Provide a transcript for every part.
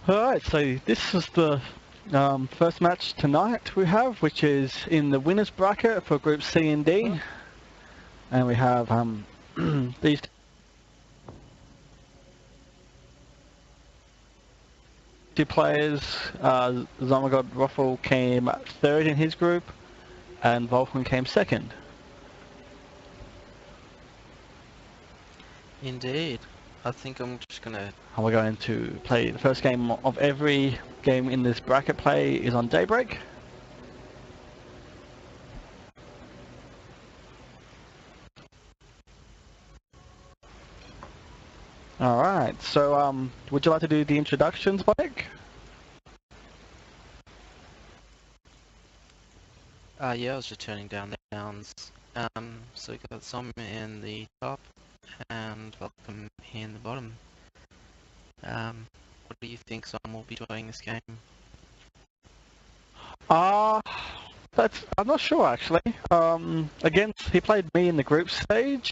Alright, so this is the first match tonight we have, which is in the winners bracket for Group C and D. And we have these two players. Zomgrofl came third in his group, and Vulcan came second. Indeed. I think I'm just gonna... And we're going to play the first game of every game in this bracket play is on Daybreak. Alright, so would you like to do the introductions, Bonik? Yeah, I was just turning down the sounds. So we got some in the top and Welcome in the bottom. What do you think Som will be doing this game? I'm not sure actually. He played me in the group stage,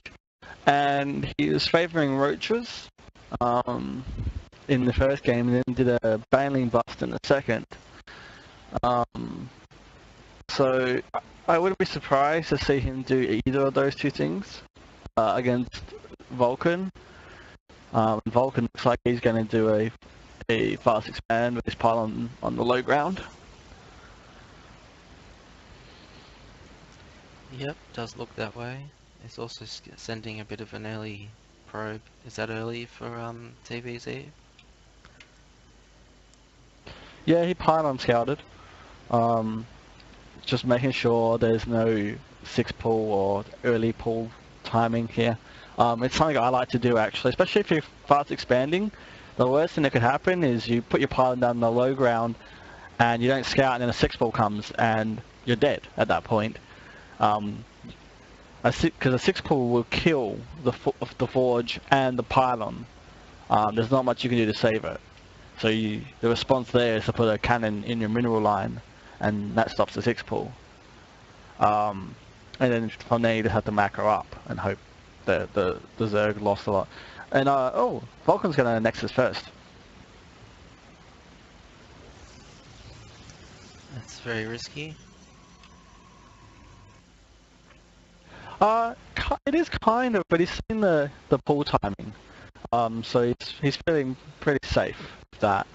and he was favouring roaches in the first game, and then did a baneling bust in the second. So I wouldn't be surprised to see him do either of those two things against Vulcan. Vulcan looks like he's going to do a fast expand with his pylon on the low ground. Yep, does look that way. It's also sending a bit of an early probe. Is that early for TVZ? Yeah, he pylon scouted. Just making sure there's no 6 pull or early pull timing here. It's something I like to do actually, especially if you're fast expanding. The worst thing that could happen is you put your pylon down the low ground and you don't scout, and then a 6 pull comes and you're dead at that point. Because a 6 pull will kill the forge and the pylon. There's not much you can do to save it. So the response there is to put a cannon in your mineral line, and that stops the 6 pull. And then from there you just have to macro up and hope that the Zerg lost a lot. And oh, Vulcan's going to Nexus first. That's very risky. It is kind of, but he's seen the pull timing. So he's feeling pretty safe with that.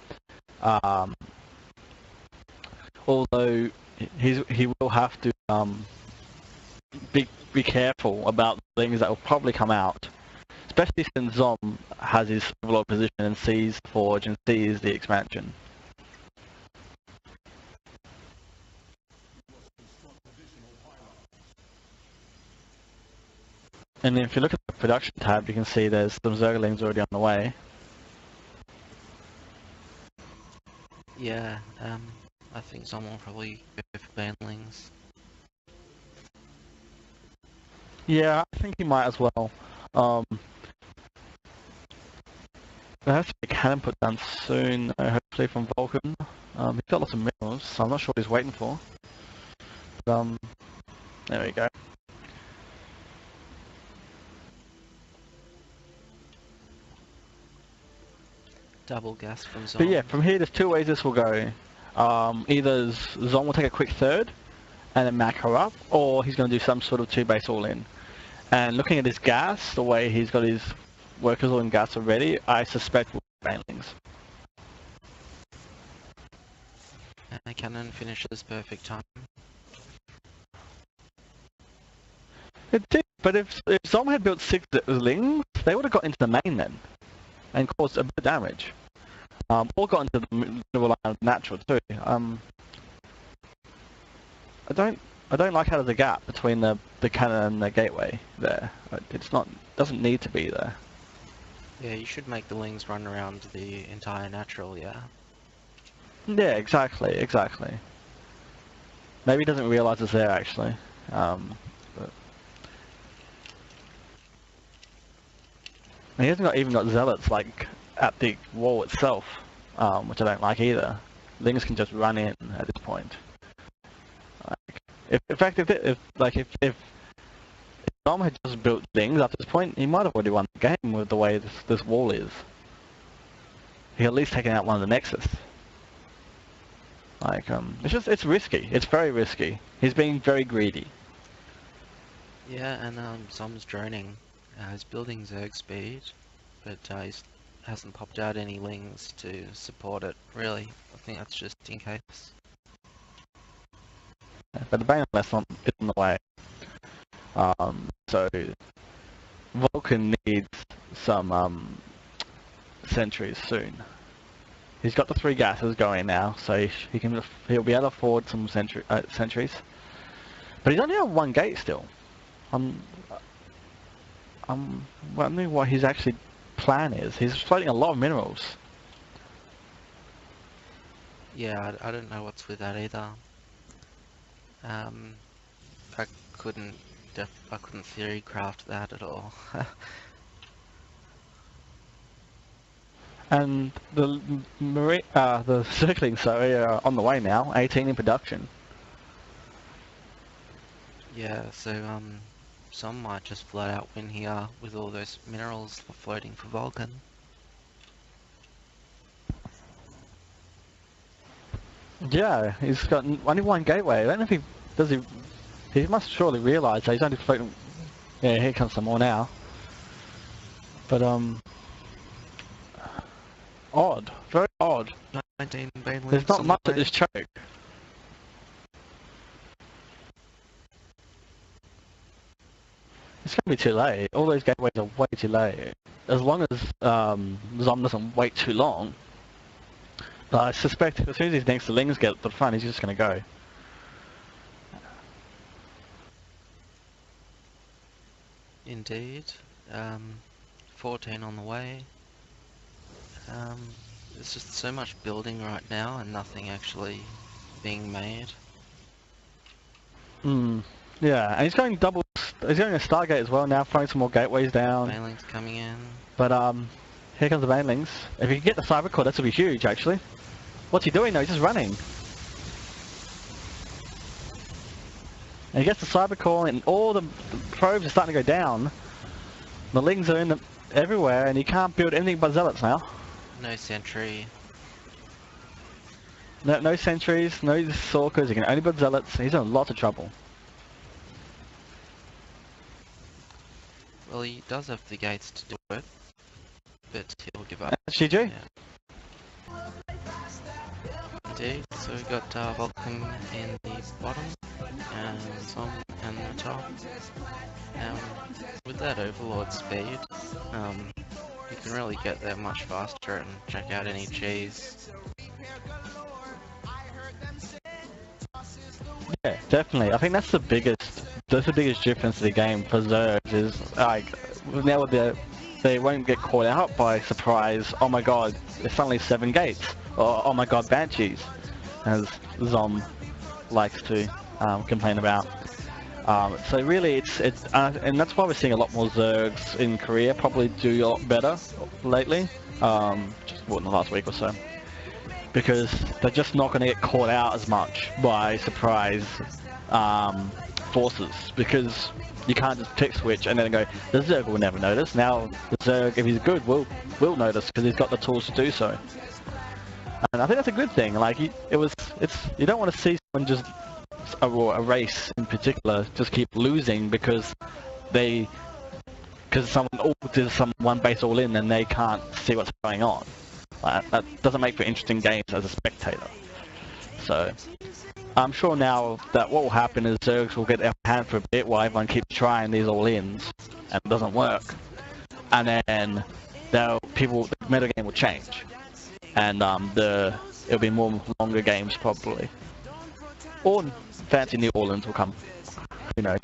Although he will have to be careful about things that will probably come out, especially since Zom has his overlord position and sees the forge and sees the expansion. And if you look at the production tab, you can see there's some Zerglings already on the way. Yeah, I think someone will probably go for banelings. Yeah, I think he might as well. There has to be a cannon put down soon, hopefully from Vulcan. He's got lots of minerals, so I'm not sure what he's waiting for. But, there we go. Double gas from Zom. But yeah, from here there's two ways this will go. Either Zom will take a quick third and then macro up, or he's going to do some sort of 2-base all-in. And looking at his gas, the way he's got his workers all in gas already, I suspect will be banelings. And the cannon finishes perfect time. It did, but if Zom had built 6 Zerglings, they would have got into the main then, and caused a bit of damage. Or got into the middle line of natural too. I don't like how there's a gap between the cannon and the gateway there. Doesn't need to be there. Yeah, you should make the lings run around the entire natural, yeah. Yeah, exactly. Maybe he doesn't realise it's there actually. But he hasn't even got zealots like at the wall itself, which I don't like either. Lings can just run in at this point. If Dom had just built things up to this point, he might have already won the game with the way this wall is. he at least taken out one of the Nexus. Like, it's risky. It's very risky. He's being very greedy. Yeah, and Zom's droning. He's building Zerg speed, but he hasn't popped out any lings to support it, really. I think that's just in case. But the Banelet's is in the way. So Vulcan needs some sentries soon. He's got the 3 gases going now, so he'll be able to afford some sentries. But he's only on 1 gate still. I'm wondering what his actually plan is. He's floating a lot of minerals. Yeah, I don't know what's with that either. I couldn't theory craft that at all. And the circling, are on the way now. 18 in production. Yeah, so some might just flat out win here with all those minerals floating for Vulcan. Yeah, he's got only 1 gateway. I don't know if he does. He must surely realise that he's only floating. Yeah, here comes some more now. But odd, very odd. 19 Banelands. There's not much at this choke. It's gonna be too late. All those gateways are way too late. As long as Zom doesn't wait too long. But I suspect as soon as his next lings get to the front, he's just gonna go. Indeed. 14 on the way. There's just so much building right now and nothing actually being made. Yeah, and he's going double. He's going a Stargate as well now, throwing some more gateways down. Banelings coming in. But here comes the Banelings. If he can get the Cyber Core, that would be huge actually. What's he doing though? He's just running. And he gets the Cyber Core and all the probes are starting to go down. The Lings are everywhere and he can't build anything but Zealots now. No sentry. No sentries, no Sorkers, he can only build Zealots. He's in lots of trouble. Well, he does have the gates to do it, but he'll give up. GG. Yeah. Indeed, so we got Vulcan in the bottom, and Zom in the top. With that Overlord speed, you can really get there much faster and check out any cheese. Yeah, definitely. I think that's the biggest difference to the game for Zergs is like now they won't get caught out by surprise. Oh my god, there's suddenly 7 gates. Or oh my god, Banshees, as Zom likes to complain about. So really, and that's why we're seeing a lot more Zergs in Korea probably do a lot better lately. Just in the last week or so. Because they're just not going to get caught out as much by surprise forces, because you can't just tick switch and then go, the Zerg will never notice. Now the Zerg, if he's good, will notice because he's got the tools to do so. And I think that's a good thing. Like you don't want to see someone just, or a race in particular, just keep losing because someone did one base all in and they can't see what's going on. That doesn't make for interesting games as a spectator. So I'm sure now that what will happen is Zergs will get their hand for a bit while everyone keeps trying these all-ins and it doesn't work. And then the metagame will change. And it'll be more longer games probably. Or fancy new all-ins will come. Who knows?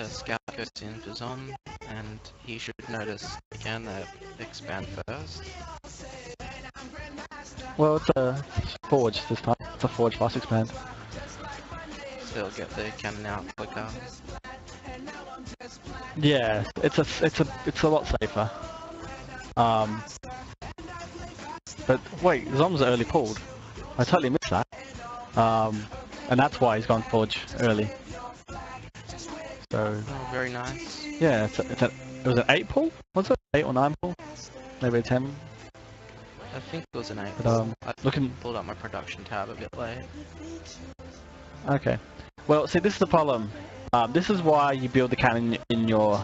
Scout goes in for Zom, and he should notice again that expand first. Well, it's a Forge this time. It's a Forge plus expand. So he'll get the cannon out quicker. Yeah, it's a lot safer. But wait, Zom's early pulled. I totally missed that. And that's why he's gone Forge early. So Oh, very nice. yeah, it was an 8 pull, was it? 8 or 9 pull? Maybe a 10. I think it was an 8. But I looking. pulled up my production tab a bit late. Okay. Well, see, this is the problem. This is why you build the cannon in your.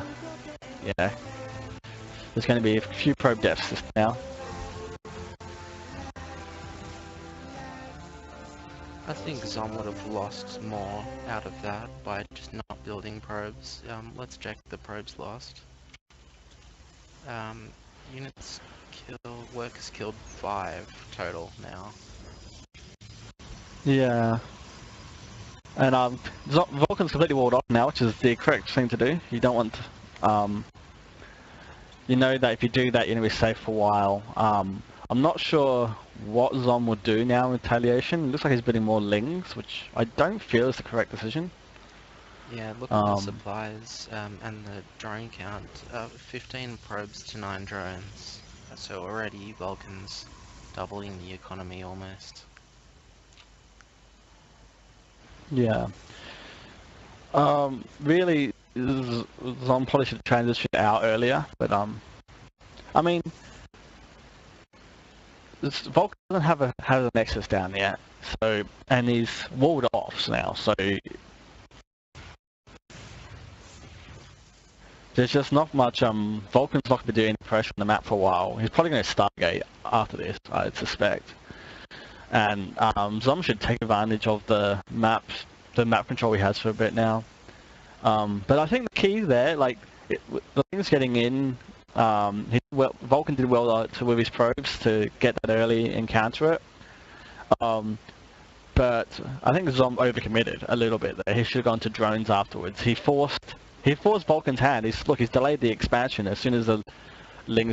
Yeah. There's going to be a few probe deaths now. I think Zom would have lost more out of that by just not building probes. Let's check the probes lost. Units killed, workers killed 5 total now. Yeah. And Vulcan's completely walled off now, which is the correct thing to do. You don't want. You know that if you do that, you're going to be safe for a while. I'm not sure what Zom will do now in retaliation. It looks like he's building more Lings, which I don't feel is the correct decision. Yeah, look at the supplies and the drone count. 15 probes to 9 drones. So already Vulcan's doubling the economy almost. Yeah. Really, Zom probably should have transitioned out earlier, but I mean, Vulcan doesn't have a nexus down yet, so and he's walled off now, so there's just not much. Vulcan's not going to be doing any pressure on the map for a while. He's probably going to Stargate after this, I suspect. And Zom should take advantage of the map control he has for a bit now. But I think the key there, like the thing's getting in. Vulcan did well with his probes to get that early and counter it. But I think Zom overcommitted a little bit there. He should have gone to drones afterwards. He forced Vulcan's hand. He's delayed the expansion as soon as the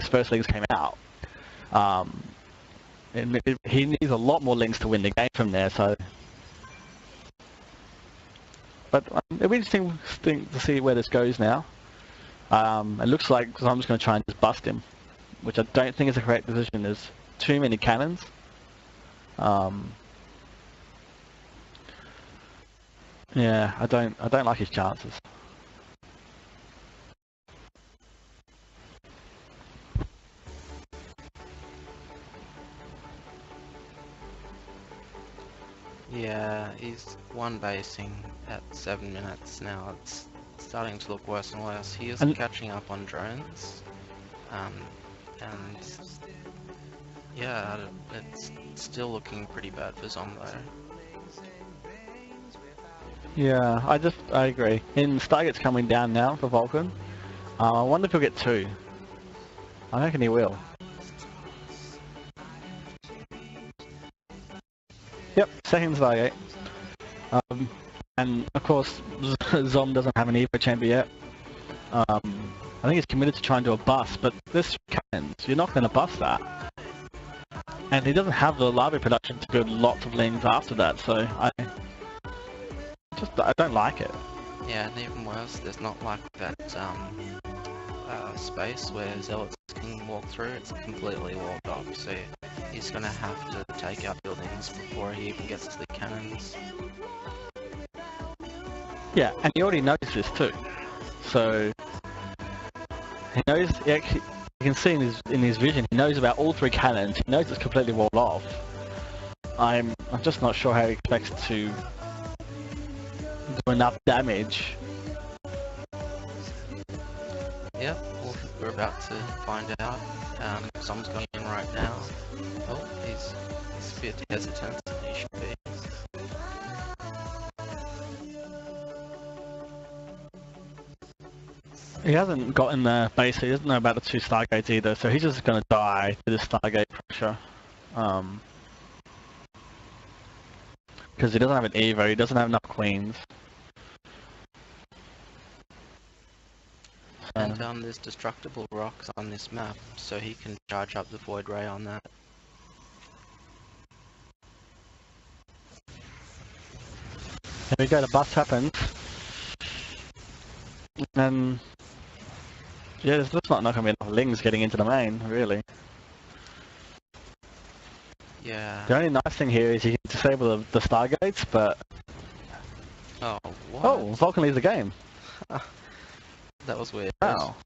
first Lings came out. He needs a lot more Lings to win the game from there. So, but it'll be interesting to see where this goes now. It looks like Zom's going to try and just bust him, which I don't think is the correct decision. There's too many cannons. Yeah, I don't like his chances. Yeah, he's one basing at 7 minutes now. It's starting to look worse and worse. He is catching up on drones. And yeah, it's still looking pretty bad for Zom though. Yeah, I agree. And Stargate's coming down now for Vulcan. I wonder if he'll get 2. I reckon he will. Yep, second Stargate. And of course, Zom doesn't have an Evo chamber yet. I think he's committed to trying to do a bust, but this cannons, you're not going to bust that. And he doesn't have the larvae production to build lots of Lings after that, so I don't like it. Yeah, and even worse, there's not like that space where Zealots can walk through. It's completely walled off, so he's gonna have to take out buildings before he even gets to the cannons. Yeah, and he already knows this too. So he knows. You can see in his vision. He knows about all 3 cannons. He knows it's completely walled off. I'm just not sure how he expects to do enough damage. Yep, well, we're about to find out. Zom's going in right now. Oh, he's a bit hesitant. He should be. He hasn't gotten the base. He doesn't know about the 2 Stargates either, so he's just going to die to the Stargate pressure. Because he doesn't have an Evo. He doesn't have enough Queens. And there's destructible rocks on this map, so he can charge up the Void Ray on that. Here we go, the bust happens. And yeah, there's just not going to be enough Lings getting into the main, really. Yeah. The only nice thing here is you can disable the Stargates, but... Oh, what? Oh, Vulcan leaves the game. That was weird. Wow.